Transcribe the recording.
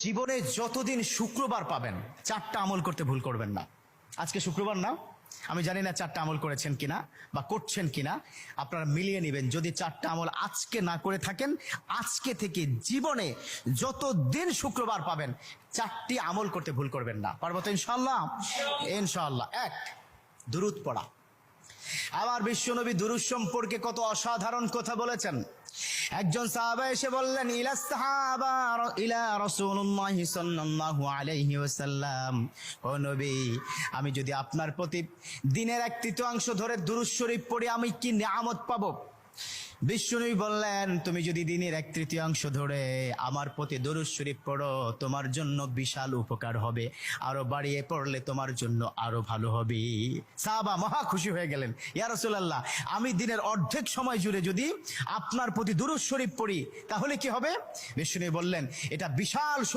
জীবনে যতদিন শুক্রবার পাবেন 4টা আমল করতে ভুল করবেন না। আজকে শুক্রবার না, আমি জানি না 4টা আমল করেছেন কিনা বা করছেন কিনা, আপনারা মিলিয়ে নেবেন। যদি 4টা আমল আজকে না করে থাকেন, আজকে থেকে জীবনে যতদিন শুক্রবার পাবেন 4টি আমল করতে ভুল করবেন না। পারবো তো ইনশাআল্লাহ? ইনশাআল্লাহ। 1, দুরূদ পড়া। আমার বিশ্বনবী দুরূদ সম্পর্কে কত অসাধারণ কথা বলেছেন। একজন সাহাবা এসে বললেন, ইলা রাসূলুল্লাহ সাল্লাল্লাহু আলাইহি ওয়াসাল্লাম, ও নবী, আমি যদি আপনার প্রতি দিনের 1/3 ধরে দুরূদ শরীফ পড়ি আমি কি নিয়ামত পাবো? বিশ্বনবী বললেন, তুমি যদি দিনের 1/3 ধরে আমার প্রতি দুরূদ শরীফ পড়ো তোমার জন্য বিশাল উপকার হবে, আরো বাড়িয়ে পড়লে তোমার জন্য আরো ভালো হবে। সাহাবা মহা খুশি হয়ে গেলেন, ইয়া রাসূলুল্লাহ, আমি দিনের অর্ধেক সময় জুড়ে যদি আপনার প্রতি দুরূদ শরীফ পড়ি তাহলে কি হবে? বিশ্বনবী বললেন, এটা বিশাল শুভ